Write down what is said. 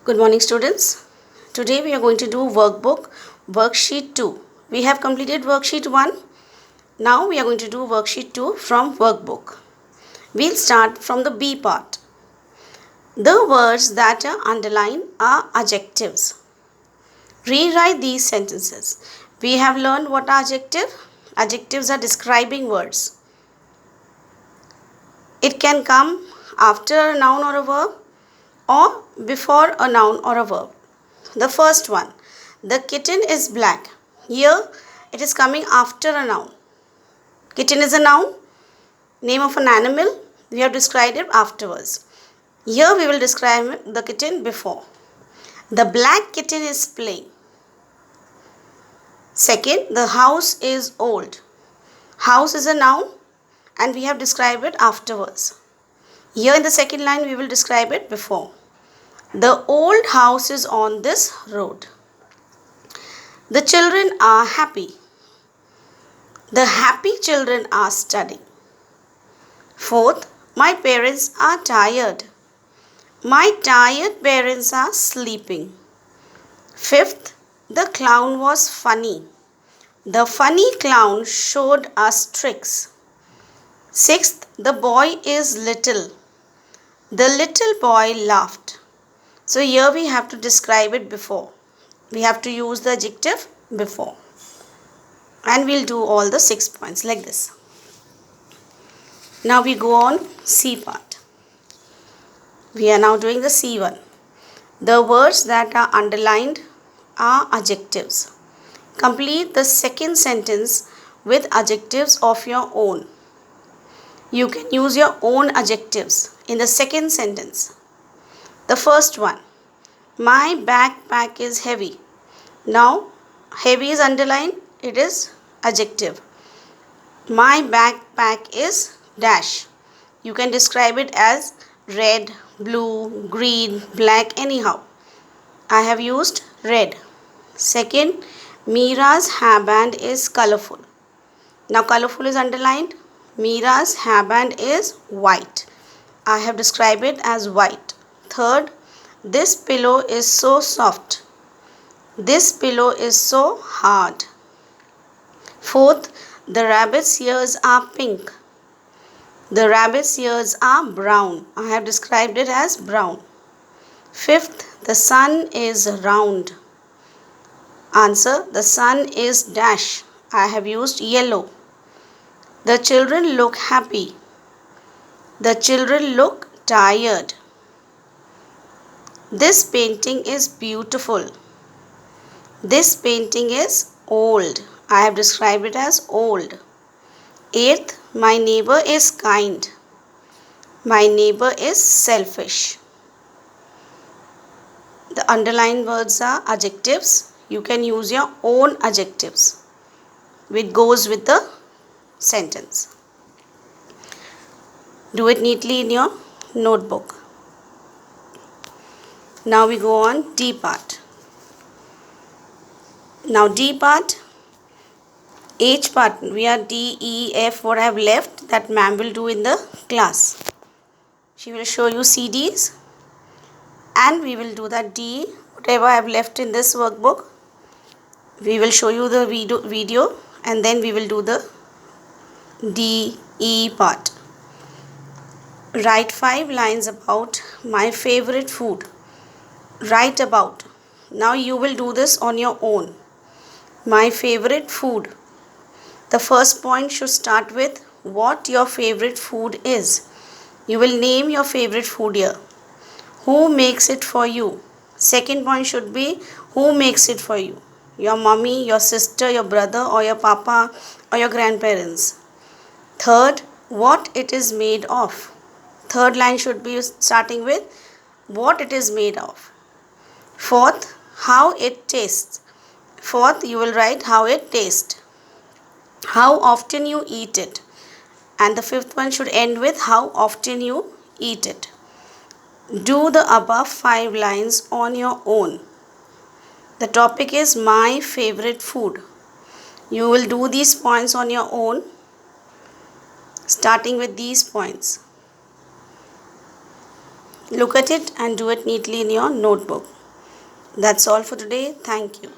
Good morning, students. Today we are going to do workbook worksheet 2. We have completed worksheet 1. Now we are going to do worksheet 2 from workbook. We'll start from the B part. The words that are underlined are adjectives. Rewrite these sentences. We have learned what are adjectives. Adjectives are describing words. It can come after a noun or a verb or before a noun or a verb. The first one, the kitten is black. Here it is coming after a noun. Kitten is a noun, name of an animal. We have described it afterwards. Here we will describe the kitten before. The black kitten is playing. Second, the house is old. House is a noun and we have described it afterwards. Here in the second line we will describe it before. The old house is on this road. The children are happy. The happy children are studying. Fourth, my parents are tired. My tired parents are sleeping. Fifth, the clown was funny. The funny clown showed us tricks. Sixth, the boy is little. The little boy laughed. So here we have to describe it before. We have to use the adjective before. And we'll do all the 6 points like this. Now we go on C part. We are now doing the C1. The words that are underlined are adjectives. Complete the second sentence with adjectives of your own. You can use your own adjectives in the second sentence. The first one, my backpack is heavy. Now, heavy is underlined, it is adjective. My backpack is dash. You can describe it as red, blue, green, black, anyhow. I have used red. Second, Mira's hairband is colorful. Now, colorful is underlined. Mira's hairband is white. I have described it as white. Third, this pillow is so soft. This pillow is so hard. Fourth, the rabbit's ears are pink. The rabbit's ears are brown. I have described it as brown. Fifth, the sun is round. Answer, the sun is dash. I have used yellow. The children look happy. The children look tired. This painting is beautiful. This painting is old. I have described it as old. Eighth, my neighbor is kind. My neighbor is selfish. The underlined words are adjectives. You can use your own adjectives which goes with the sentence. Do it neatly in your notebook. Now we go on D part. Now D part, H part, we are D, E, F, what I have left that ma'am will do in the class. She will show you CDs and we will do that D, whatever I have left in this workbook. We will show you the video and then we will do the D, E part. Write 5 lines about my favorite food. Write about. Now you will do this on your own. My favorite food. The first point should start with what your favorite food is. You will name your favorite food here. Who makes it for you? Second point should be who makes it for you. Your mommy, your sister, your brother or your papa or your grandparents. Third, what it is made of. Third line should be starting with what it is made of. Fourth, how it tastes. Fourth, you will write how it tastes. How often you eat it. And the fifth one should end with how often you eat it. Do the above 5 lines on your own. The topic is my favorite food. You will do these points on your own, starting with these points. Look at it and do it neatly in your notebook. That's all for today. Thank you.